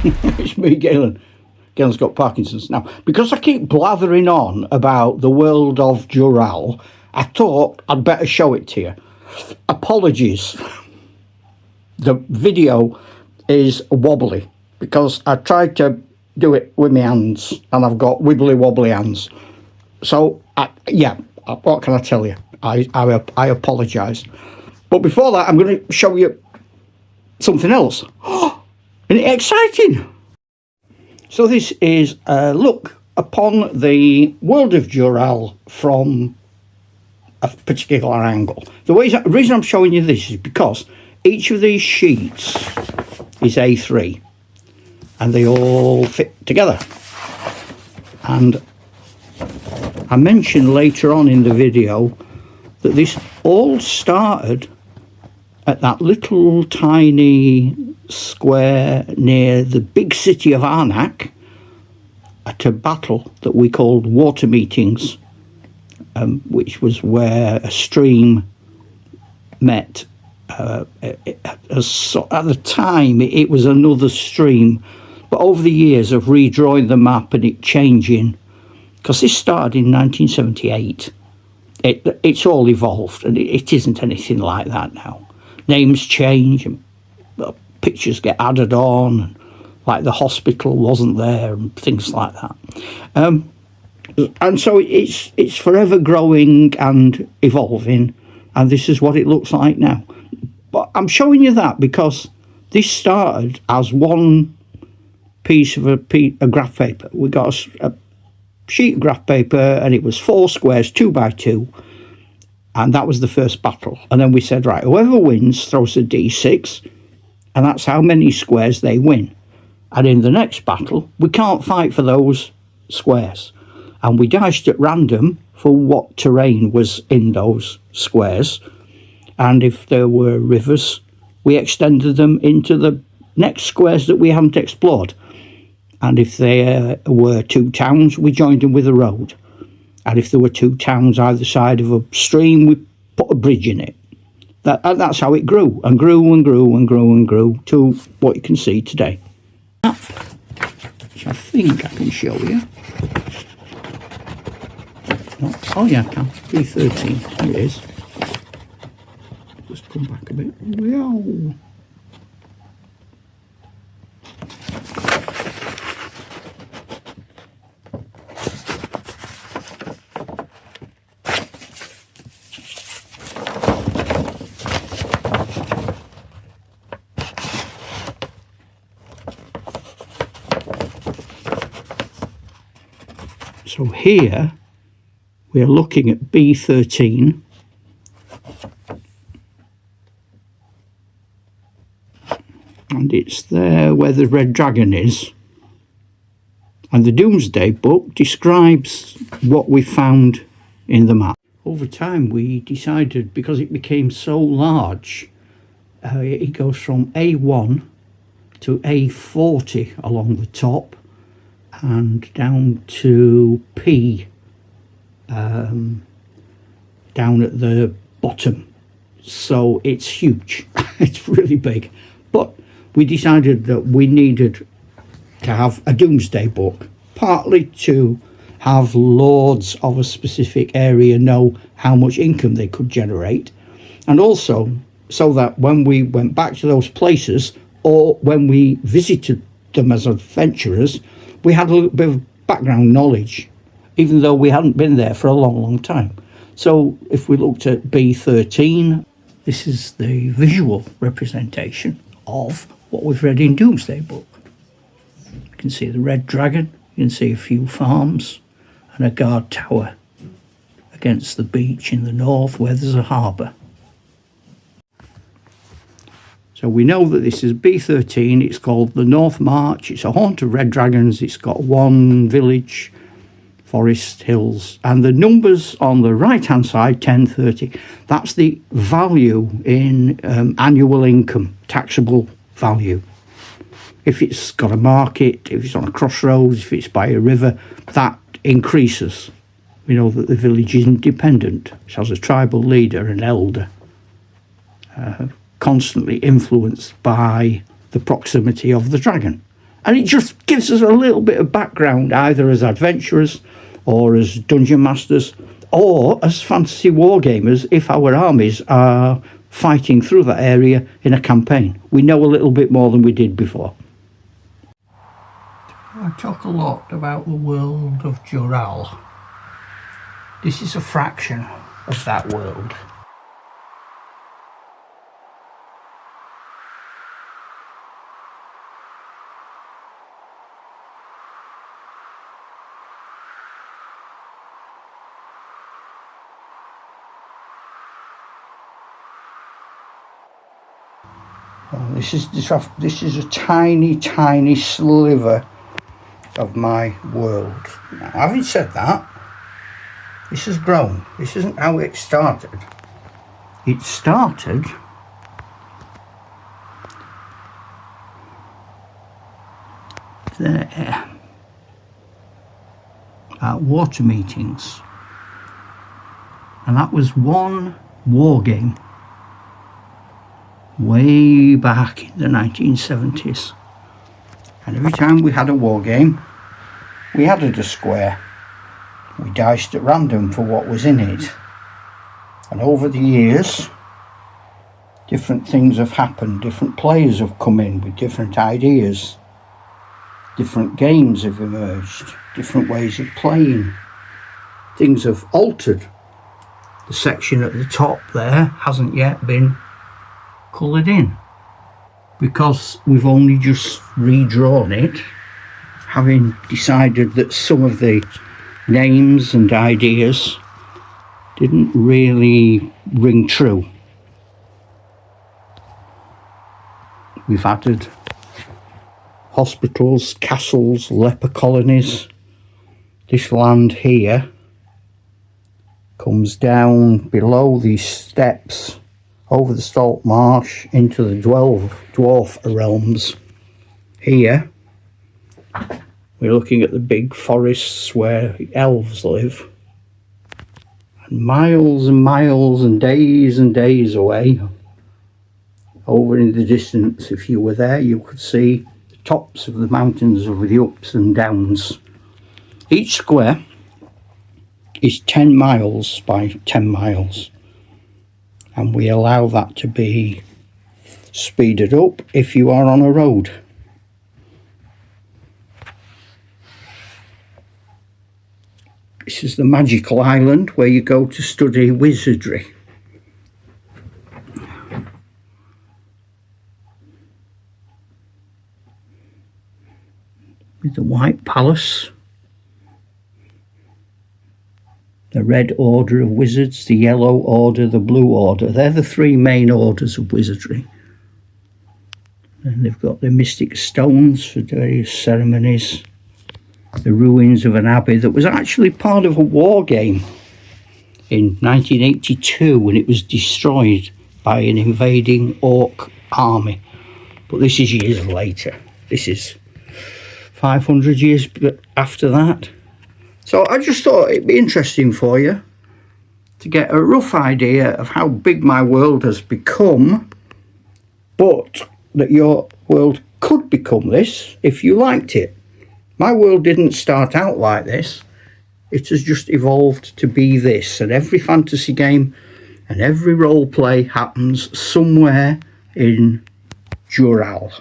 It's me, Galen. Galen's got Parkinson's. Now, because I keep blathering on about the world of Jural, I thought I'd better show it to you. Apologies. The video is wobbly because I tried to do it with my hands and I've got wibbly wobbly hands. So, what can I tell you? I apologise. But before that, I'm going to show you something else. Isn't it exciting? So this is a look upon the world of Jural from a particular angle. The reason I'm showing you this is because each of these sheets is A3 and they all fit together. And I mentioned later on in the video that this all started at that little tiny square near the big city of Arnak at a battle that we called water meetings, which was where a stream met. At the time it was another stream, but over the years of redrawing the map and it changing, because this started in 1978, it's all evolved and it isn't anything like that now. Names change and pictures get added on, and like the hospital wasn't there and things like that. And so it's forever growing and evolving, and this is what it looks like now. But I'm showing you that because this started as one piece of a graph paper. We got a sheet of graph paper and it was 4 squares, 2 by 2, and that was the first battle. And then we said, right, whoever wins throws a d6, and that's how many squares they win. And in the next battle, we can't fight for those squares, and we diced at random for what terrain was in those squares. And if there were rivers, we extended them into the next squares that we hadn't explored. And if there were 2 towns, we joined them with a road. And if there were 2 towns either side of a stream, we put a bridge in it. That's how it grew and grew and grew and grew and grew to what you can see today. Which I think I can show you. Oh yeah, I can. B13. Here it is. Just come back a bit. Whoa. So here we are looking at B13, and it's there where the red dragon is, and the Doomsday Book describes what we found in the map. Over time we decided, because it became so large, it goes from A1 to A40 along the top and down to P down at the bottom. So it's huge. It's really big. But we decided that we needed to have a Doomsday Book, partly to have lords of a specific area know how much income they could generate, and also so that when we went back to those places or when we visited them as adventurers, we had a little bit of background knowledge, even though we hadn't been there for a long, long time. So if we looked at B13, this is the visual representation of what we've read in Doomsday Book. You can see the red dragon, you can see a few farms and a guard tower against the beach in the north where there's a harbour. So we know that this is B13, it's called the North March, it's a haunt of red dragons, it's got 1 village, forest, hills, and the numbers on the right hand side, 1030, that's the value in annual income, taxable value. If it's got a market, if it's on a crossroads, if it's by a river, that increases. We know that the village is independent, it has a tribal leader, an elder, constantly influenced by the proximity of the dragon. And it just gives us a little bit of background, either as adventurers or as dungeon masters or as fantasy wargamers if our armies are fighting through that area in a campaign. We know a little bit more than we did before. I talk a lot about the world of Jural. This is a fraction of that world. This is a tiny sliver of my world. Now, having said that, this has grown. This isn't how it started. It started there at water meetings, and that was one war game way back in the 1970s. And every time we had a war game, we added a square. We diced at random for what was in it. And over the years, different things have happened. Different players have come in with different ideas. Different games have emerged. Different ways of playing. Things have altered. The section at the top there hasn't yet been coloured in, because we've only just redrawn it, having decided that some of the names and ideas didn't really ring true. We've added hospitals, castles, leper colonies. This land here comes down below these steps over the salt marsh into the dwarf realms. Here we're looking at the big forests where elves live, and miles and days away, over in the distance, if you were there, you could see the tops of the mountains of the ups and downs. Each square is 10 miles by 10 miles. And we allow that to be speeded up if you are on a road. This is the magical island where you go to study wizardry. With the White Palace, the Red Order of Wizards, the Yellow Order, the Blue Order. They're the three main orders of wizardry. And they've got the mystic stones for various ceremonies. The ruins of an abbey that was actually part of a war game in 1982 when it was destroyed by an invading orc army. But this is years later. This is 500 years after that. So I just thought it'd be interesting for you to get a rough idea of how big my world has become, but that your world could become this if you liked it. My world didn't start out like this. It has just evolved to be this, and every fantasy game and every role play happens somewhere in Jural.